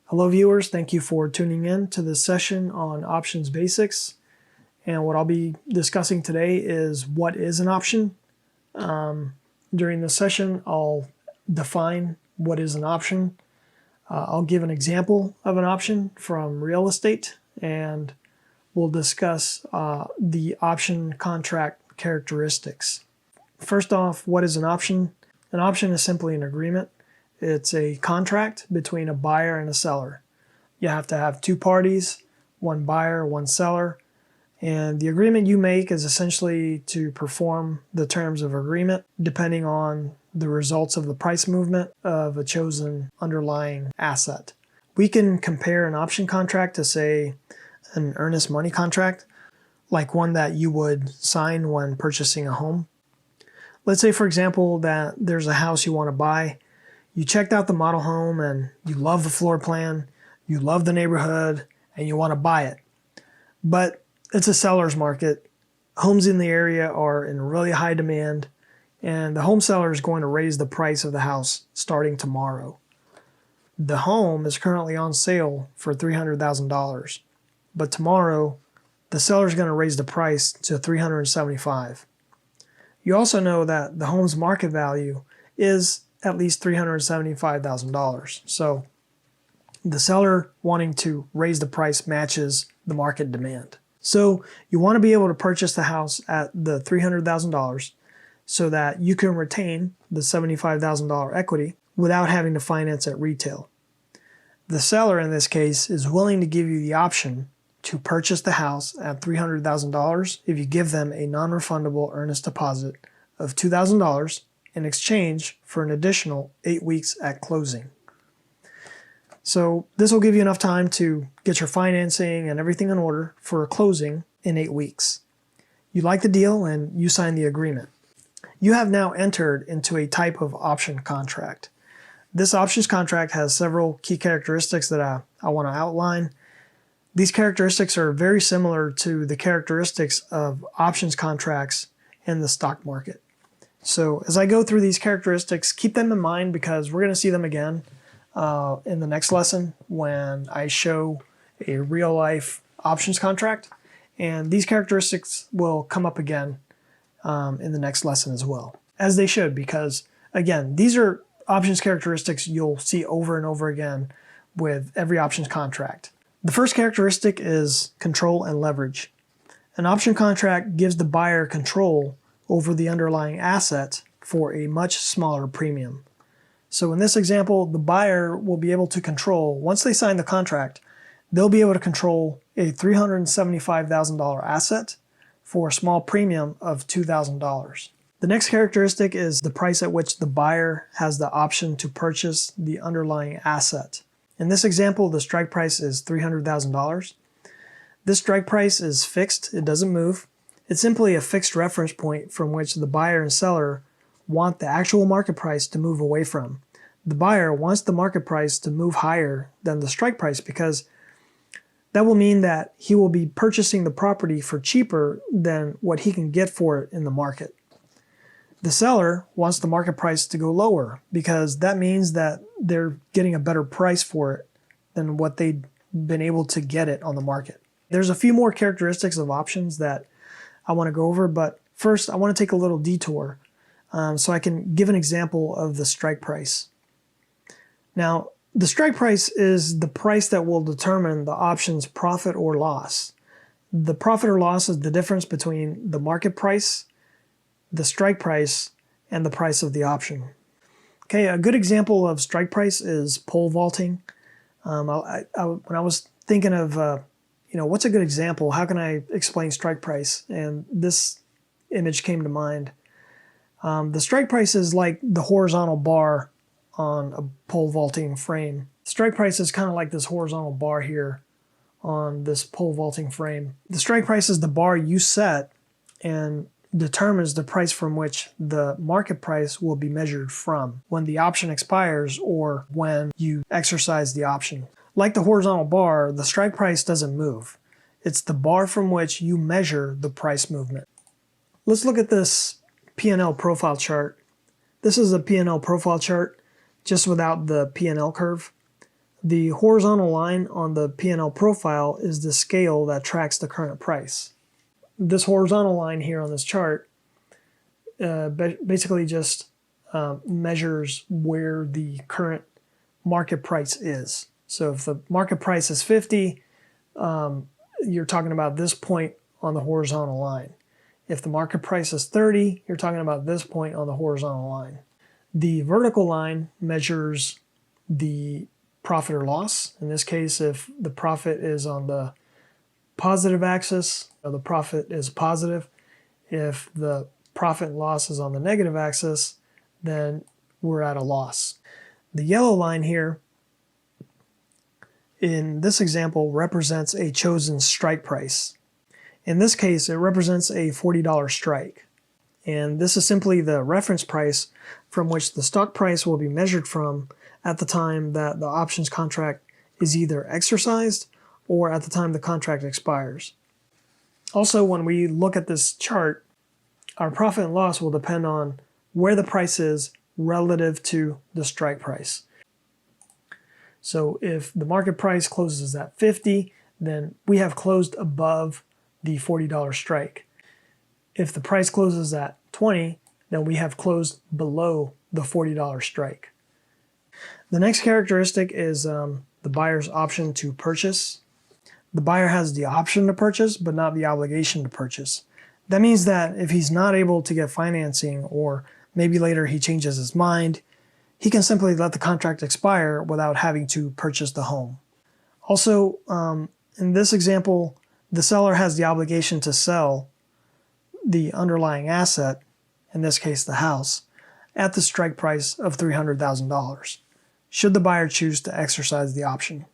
Hello viewers, thank you for tuning in to this session on options basics. And what I'll be discussing today is what is an option. During this session, I'll define what is an option. I'll give an example of an option from real estate, and we'll discuss the option contract characteristics. First off, what is an option? An option is simply an agreement. It's a contract between a buyer and a seller. You have to have two parties, one buyer, one seller, and the agreement you make is essentially to perform the terms of agreement depending on the results of the price movement of a chosen underlying asset. We can compare an option contract to, say, an earnest money contract, like one that you would sign when purchasing a home. Let's say, for example, that there's a house you want to buy. You checked out the model home and you love the floor plan, you love the neighborhood, and you want to buy it. But it's a seller's market. Homes in the area are in really high demand, and the home seller is going to raise the price of the house starting tomorrow. The home is currently on sale for $300,000, but tomorrow the seller is going to raise the price to $375,000. You also know that the home's market value is at least $375,000. So the seller wanting to raise the price matches the market demand. So you want to be able to purchase the house at the $300,000 so that you can retain the $75,000 equity without having to finance at retail. The seller in this case is willing to give you the option to purchase the house at $300,000 if you give them a non-refundable earnest deposit of $2,000 in exchange for an additional 8 weeks at closing. So this will give you enough time to get your financing and everything in order for a closing in 8 weeks. You like the deal and you sign the agreement. You have now entered into a type of option contract. This options contract has several key characteristics that I want to outline. These characteristics are very similar to the characteristics of options contracts in the stock market. So as I go through these characteristics, keep them in mind because we're going to see them again in the next lesson when I show a real-life options contract. And these characteristics will come up again in the next lesson as well, as they should, because, again, these are options characteristics you'll see over and over again with every options contract. The first characteristic is control and leverage. An option contract gives the buyer control over the underlying asset for a much smaller premium. So in this example, the buyer will be able to control, once they sign the contract, they'll be able to control a $375,000 asset for a small premium of $2,000. The next characteristic is the price at which the buyer has the option to purchase the underlying asset. In this example, the strike price is $300,000. This strike price is fixed, it doesn't move. It's simply a fixed reference point from which the buyer and seller want the actual market price to move away from. The buyer wants the market price to move higher than the strike price because that will mean that he will be purchasing the property for cheaper than what he can get for it in the market. The seller wants the market price to go lower because that means that they're getting a better price for it than what they've been able to get it on the market. There's a few more characteristics of options that I want to go over, but first I want to take a little detour so I can give an example of the strike price. Now, the strike price is the price that will determine the option's profit or loss. The profit or loss is the difference between the market price, the strike price, and the price of the option. Okay, a good example of strike price is pole vaulting. When I was thinking of what's a good example? How can I explain strike price? And this image came to mind. The strike price is like the horizontal bar on a pole vaulting frame. Strike price is kind of like this horizontal bar here on this pole vaulting frame. The strike price is the bar you set and determines the price from which the market price will be measured from when the option expires or when you exercise the option. Like the horizontal bar, the strike price doesn't move. It's the bar from which you measure the price movement. Let's look at this P&L profile chart. This is a P&L profile chart just without the P&L curve. The horizontal line on the P&L profile is the scale that tracks the current price. This horizontal line here on this chart basically just measures where the current market price is. So if the market price is 50, you're talking about this point on the horizontal line. If the market price is 30, you're talking about this point on the horizontal line. The vertical line measures the profit or loss. In this case, if the profit is on the positive axis, the profit is positive. If the profit and loss is on the negative axis, then we're at a loss. The yellow line here in this example represents a chosen strike price. In this case, it represents a $40 strike. And this is simply the reference price from which the stock price will be measured from at the time that the options contract is either exercised or at the time the contract expires. Also, when we look at this chart, our profit and loss will depend on where the price is relative to the strike price. So if the market price closes at 50, then we have closed above the $40 strike. If the price closes at 20, then we have closed below the $40 strike. The next characteristic is the buyer's option to purchase. The buyer has the option to purchase, but not the obligation to purchase. That means that if he's not able to get financing, or maybe later he changes his mind, he can simply let the contract expire without having to purchase the home. Also, in this example, the seller has the obligation to sell the underlying asset, in this case the house, at the strike price of $300,000, should the buyer choose to exercise the option.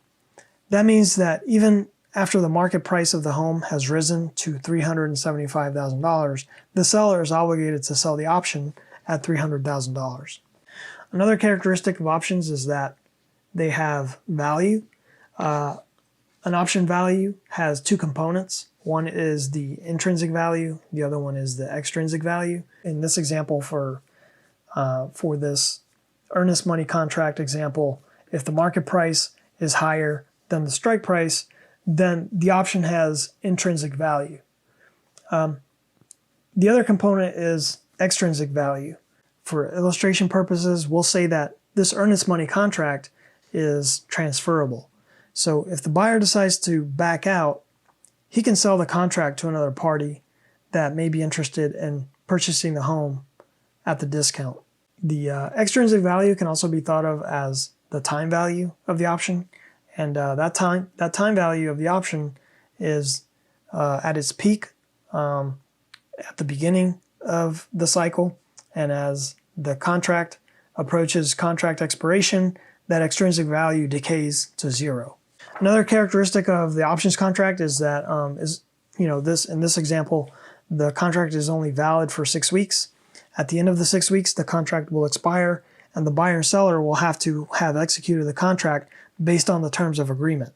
That means that even after the market price of the home has risen to $375,000, the seller is obligated to sell the option at $300,000. Another characteristic of options is that they have value. An option value has two components. One is the intrinsic value, the other one is the extrinsic value. In this example, for this earnest money contract example, if the market price is higher than the strike price, then the option has intrinsic value. The other component is extrinsic value. For illustration purposes, we'll say that this earnest money contract is transferable. So if the buyer decides to back out, he can sell the contract to another party that may be interested in purchasing the home at the discount. The extrinsic value can also be thought of as the time value of the option, and that time value of the option is at its peak at the beginning of the cycle, and as the contract approaches contract expiration, that extrinsic value decays to zero. Another characteristic of the options contract is that in this example, the contract is only valid for 6 weeks. At the end of the 6 weeks, the contract will expire, and the buyer and seller will have to have executed the contract based on the terms of agreement.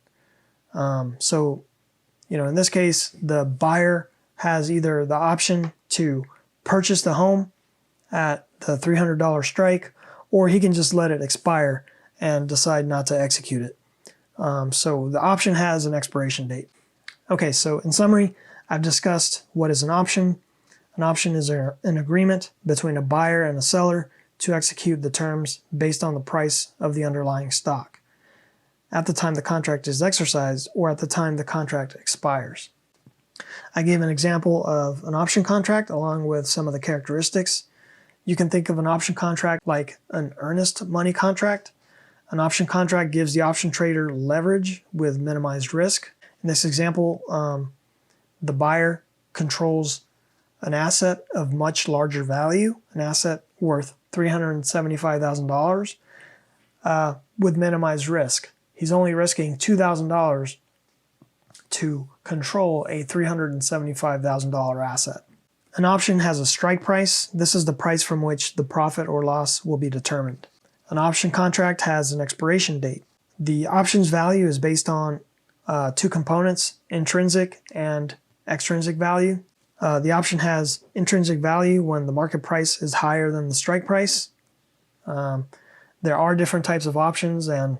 In this case, the buyer has either the option to purchase the home at the $300 strike, or he can just let it expire and decide not to execute it. So the option has an expiration date. Okay, so in summary, I've discussed what is an option. An option is an agreement between a buyer and a seller to execute the terms based on the price of the underlying stock at the time the contract is exercised or at the time the contract expires. I gave an example of an option contract along with some of the characteristics. You can think of an option contract like an earnest money contract. An option contract gives the option trader leverage with minimized risk. In this example, the buyer controls an asset of much larger value, an asset worth $375,000 with minimized risk. He's only risking $2,000 to control a $375,000 asset. An option has a strike price. This is the price from which the profit or loss will be determined. An option contract has an expiration date. The option's value is based on two components, intrinsic and extrinsic value. The option has intrinsic value when the market price is higher than the strike price. There are different types of options, and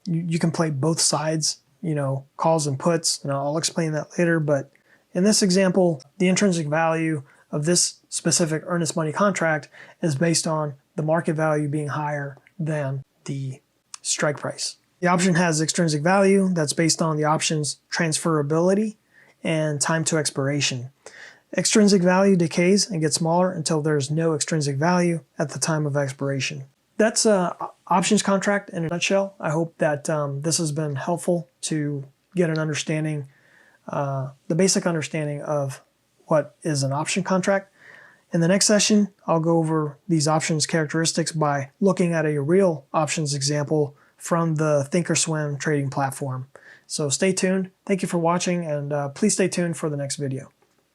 you can play both sides, calls and puts, and I'll explain that later. But in this example, the intrinsic value of this specific earnest money contract is based on the market value being higher than the strike price. The option has extrinsic value that's based on the option's transferability and time to expiration. Extrinsic value decays and gets smaller until there's no extrinsic value at the time of expiration. That's an options contract in a nutshell. I hope that this has been helpful to get an understanding, the basic understanding of what is an option contract. In the next session, I'll go over these options characteristics by looking at a real options example from the Thinkorswim trading platform. So stay tuned. Thank you for watching, and please stay tuned for the next video.